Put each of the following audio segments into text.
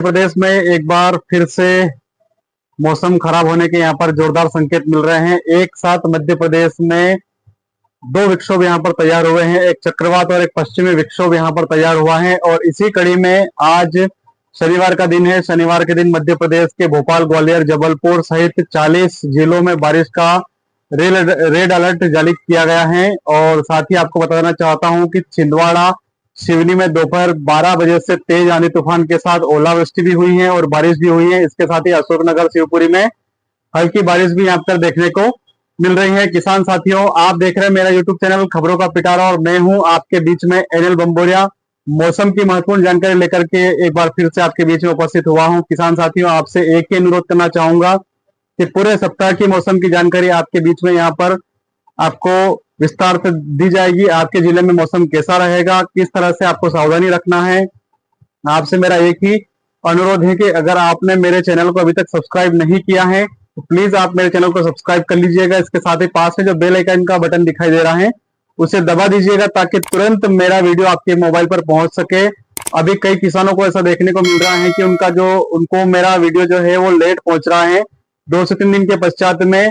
प्रदेश में एक बार फिर से मौसम खराब होने के यहाँ पर जोरदार संकेत मिल रहे हैं। एक साथ मध्य प्रदेश में दो विक्षोभ यहाँ पर तैयार हुए हैं, एक चक्रवात और एक पश्चिमी विक्षोभ यहाँ पर तैयार हुआ है। और इसी कड़ी में आज शनिवार का दिन है। शनिवार के दिन मध्य प्रदेश के भोपाल, ग्वालियर, जबलपुर सहित 40 जिलों में बारिश का रेड अलर्ट जारी किया गया है। और साथ ही आपको बताना चाहता हूं कि छिंदवाड़ा, सिवनी में दोपहर 12 बजे से तेज आंधी तूफान के साथ ओलावृष्टि भी हुई है और बारिश भी हुई है। इसके साथ ही अशोकनगर, शिवपुरी में हल्की बारिश भी यहाँ पर देखने को मिल रही है। किसान साथियों, आप देख रहे हैं मेरा यूट्यूब चैनल खबरों का पिटारा और मैं हूं आपके बीच में एनएल बम्बोरिया। मौसम की महत्वपूर्ण जानकारी लेकर के एक बार फिर से आपके बीच में उपस्थित हुआ हूं। किसान साथियों, आपसे एक ही अनुरोध करना चाहूंगा कि पूरे सप्ताह की मौसम की जानकारी आपके बीच में यहाँ पर आपको विस्तार से दी जाएगी। आपके जिले में मौसम कैसा रहेगा, किस तरह से आपको सावधानी रखना है। आपसे मेरा एक ही अनुरोध है कि अगर आपने मेरे चैनल को अभी तक सब्सक्राइब नहीं किया है तो प्लीज आप मेरे चैनल को सब्सक्राइब कर लीजिएगा। इसके साथ ही पास में जो बेल आइकन का बटन दिखाई दे रहा है उसे दबा दीजिएगा ताकि तुरंत मेरा वीडियो आपके मोबाइल पर पहुंच सके। अभी कई किसानों को ऐसा देखने को मिल रहा है कि उनको मेरा वीडियो जो है वो लेट पहुंच रहा है। 2 से 3 दिन के पश्चात में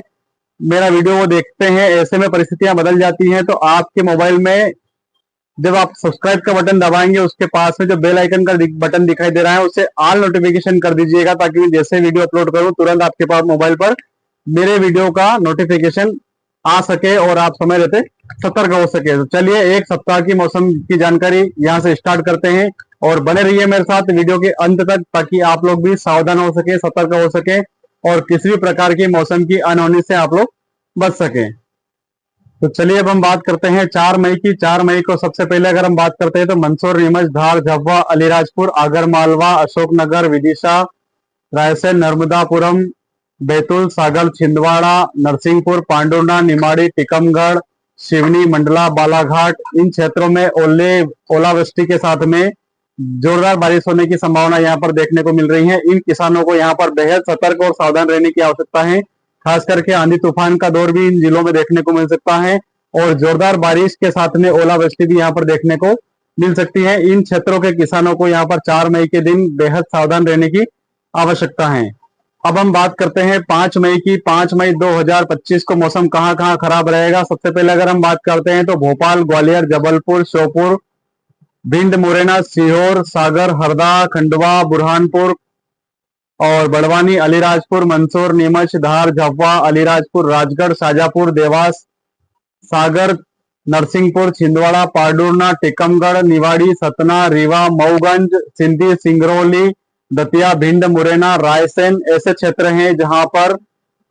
मेरा वीडियो वो देखते हैं। ऐसे में परिस्थितियां बदल जाती हैं। तो आपके मोबाइल में जब आप सब्सक्राइब का बटन दबाएंगे उसके पास में जो बेल आइकन का बटन दिखाई दे रहा है उसे ऑल नोटिफिकेशन कर दीजिएगा ताकि मैं जैसे वीडियो अपलोड करूं तुरंत आपके पास मोबाइल पर मेरे वीडियो का नोटिफिकेशन आ सके और आप समय रहते सतर्क हो सके। तो चलिए एक सप्ताह की मौसम की जानकारी यहाँ से स्टार्ट करते हैं और बने रहिए मेरे साथ वीडियो के अंत तक ताकि आप लोग भी सावधान हो सके, सतर्क हो सके और किसी भी प्रकार की मौसम की अनहोनी से आप लोग बच सके। तो चलिए अब हम बात करते हैं 4 मई की। 4 मई को सबसे पहले अगर हम बात करते हैं तो मंदसौर, नीमच, धार, झाबुआ, अलीराजपुर, आगरमालवा, अशोकनगर, विदिशा, रायसेन, नर्मदापुरम, बैतूल, सागर, छिंदवाड़ा, नरसिंहपुर, पांडुर्णा, निमाड़ी, टीकमगढ़, सिवनी, मंडला, बालाघाट इन क्षेत्रों में ओलावृष्टि के साथ में जोरदार बारिश होने की संभावना यहाँ पर देखने को मिल रही है। इन किसानों को यहाँ पर बेहद सतर्क और सावधान रहने की आवश्यकता है। खास करके आंधी तूफान का दौर भी इन जिलों में देखने को मिल सकता है और जोरदार बारिश के साथ में ओलावृष्टि भी यहाँ पर देखने को मिल सकती है। इन क्षेत्रों के किसानों को यहाँ पर 4 मई के दिन बेहद सावधान रहने की आवश्यकता है। अब हम बात करते हैं 5 मई की। 5 मई 2025 को मौसम कहाँ कहाँ खराब रहेगा। सबसे पहले अगर हम बात करते हैं तो भोपाल, ग्वालियर, जबलपुर, श्योपुर, भिंड, मुरैना, सीहोर, सागर, हरदा, खंडवा, बुरहानपुर और बड़वानी, अलीराजपुर, मंदसौर, नीमच, धार, झाबुआ, अलीराजपुर, राजगढ़, शाजापुर, देवास, सागर, नरसिंहपुर, छिंदवाड़ा, पांडुर्णा, टीकमगढ़, निवाड़ी, सतना, रीवा, मऊगंज, सिंधी, सिंगरौली, दतिया, भिंड, मुरैना, रायसेन ऐसे क्षेत्र हैं जहां पर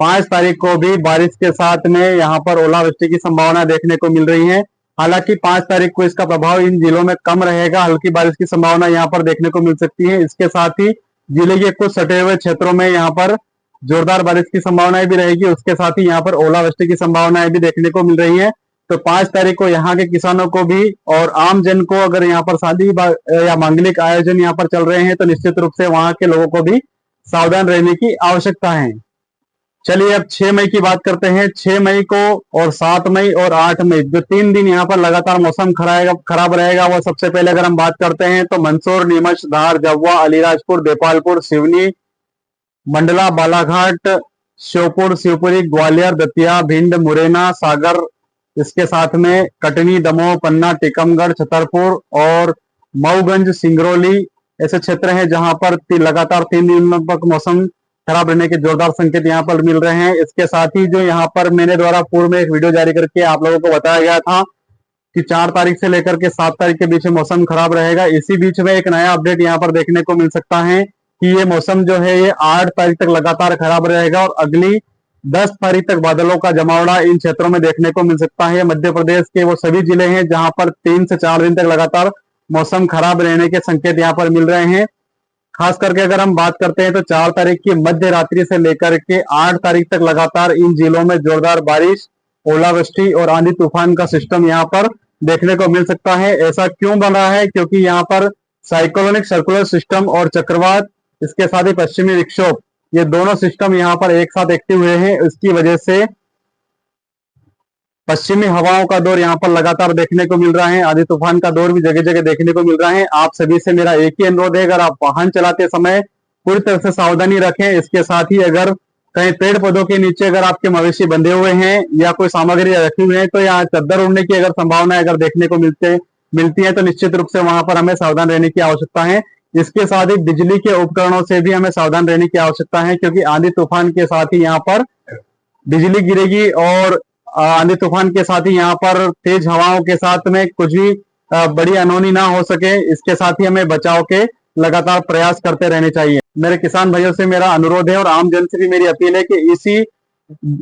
5 तारीख को भी बारिश के साथ में यहाँ पर ओलावृष्टि की संभावना देखने को मिल रही है। हालांकि 5 तारीख को इसका प्रभाव इन जिलों में कम रहेगा, हल्की बारिश की संभावना यहाँ पर देखने को मिल सकती है। इसके साथ ही जिले के कुछ सटे हुए क्षेत्रों में यहाँ पर जोरदार बारिश की संभावनाएं भी रहेगी। उसके साथ ही यहाँ पर ओलावृष्टि की संभावनाएं भी देखने को मिल रही है। तो 5 तारीख को यहाँ के किसानों को भी और आम जन को अगर यहाँ पर शादी या मांगलिक आयोजन यहाँ पर चल रहे हैं तो निश्चित रूप से वहां के लोगों को भी सावधान रहने की आवश्यकता है। चलिए अब 6 मई की बात करते हैं। 6 मई को और 7 मई और 8 मई जो 3 दिन यहाँ पर लगातार मौसम खराब रहेगा वो सबसे पहले अगर हम बात करते हैं तो मंदसौर, नीमच, धार, झाबुआ, अलीराजपुर, देपालपुर, सिवनी, मंडला, बालाघाट, श्योपुर, शिवपुरी, ग्वालियर, दतिया, भिंड, मुरैना, सागर इसके साथ में कटनी, दमोह, पन्ना, टीकमगढ़, छतरपुर और मऊगंज, सिंगरौली ऐसे क्षेत्र हैं जहां पर लगातार 3 दिन तक मौसम खराब रहने के जोरदार संकेत यहाँ पर मिल रहे हैं। इसके साथ ही जो यहाँ पर मैंने द्वारा पूर्व में एक वीडियो जारी करके आप लोगों को बताया गया था कि 4 तारीख से लेकर के 7 तारीख के बीच में मौसम खराब रहेगा। इसी बीच में एक नया अपडेट यहाँ पर देखने को मिल सकता है कि ये मौसम जो है ये 8 तारीख तक लगातार खराब रहेगा और अगली 10 तारीख तक बादलों का जमावड़ा इन क्षेत्रों में देखने को मिल सकता है। मध्य प्रदेश के वो सभी जिले हैं जहां पर 3 से 4 दिन तक लगातार मौसम खराब रहने के संकेत यहाँ पर मिल रहे हैं। खास करके अगर हम बात करते हैं तो 4 तारीख की मध्य रात्रि से लेकर के 8 तारीख तक लगातार इन जिलों में जोरदार बारिश, ओलावृष्टि और आंधी तूफान का सिस्टम यहाँ पर देखने को मिल सकता है। ऐसा क्यों बन रहा है? क्योंकि यहाँ पर साइक्लोनिक सर्कुलर सिस्टम और चक्रवात इसके साथ ही पश्चिमी विक्षोभ ये दोनों सिस्टम यहाँ पर एक साथ एक्टिव हुए हैं। इसकी वजह से पश्चिमी हवाओं का दौर यहाँ पर लगातार देखने को मिल रहा है। आंधी तूफान का दौर भी जगह जगह देखने को मिल रहा है। आप सभी से मेरा एक ही अनुरोध है, अगर आप वाहन चलाते समय पूरी तरह से सावधानी रखें। इसके साथ ही अगर कहीं पेड़ पौधों के नीचे अगर आपके मवेशी बंधे हुए हैं या कोई सामग्री रखी हुई है तो यहाँ चद्दर उड़ने की अगर संभावना अगर देखने को मिलती है तो निश्चित रूप से वहां पर हमें सावधान रहने की आवश्यकता है। इसके साथ ही बिजली के उपकरणों से भी हमें सावधान रहने की आवश्यकता है, क्योंकि आंधी तूफान के साथ ही यहाँ पर बिजली गिरेगी और आंधी तूफान के साथ ही यहाँ पर तेज हवाओं के साथ में कुछ भी बड़ी अनहोनी ना हो सके। इसके साथ ही हमें बचाव के लगातार प्रयास करते रहने चाहिए। मेरे किसान भाइयों से मेरा अनुरोध है और आम जन से भी मेरी अपील है कि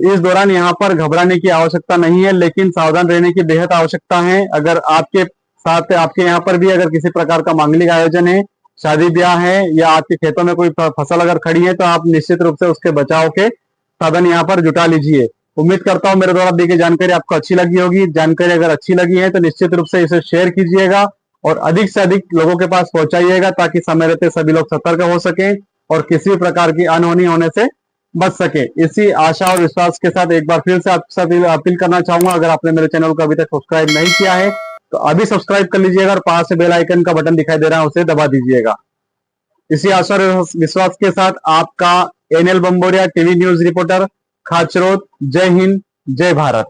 इस दौरान यहाँ पर घबराने की आवश्यकता नहीं है, लेकिन सावधान रहने की बेहद आवश्यकता है। अगर आपके साथ आपके यहाँ पर भी अगर किसी प्रकार का मांगलिक आयोजन है, शादी ब्याह है या आपके खेतों में कोई फसल अगर खड़ी है तो आप निश्चित रूप से उसके बचाव के साधन यहाँ पर जुटा लीजिए। उम्मीद करता हूं मेरे द्वारा दी गई जानकारी आपको अच्छी लगी होगी। जानकारी अगर अच्छी लगी है तो निश्चित रूप से इसे शेयर कीजिएगा और अधिक से अधिक लोगों के पास पहुंचाइएगा, ताकि समय रहते सभी लोग सतर्क हो सके और किसी भी प्रकार की अनहोनी होने से बच सके। इसी आशा और विश्वास के साथ एक बार फिर से आप सभी अपील करना चाहूंगा, अगर आपने मेरे चैनल को अभी तक सब्सक्राइब नहीं किया है तो अभी सब्सक्राइब कर लीजिएगा और पास से बेल आइकन का बटन दिखाई दे रहा है उसे दबा दीजिएगा। इसी आशा और विश्वास के साथ आपका NL Bamboria TV news reporter Khachrod. जय हिंद, जय भारत।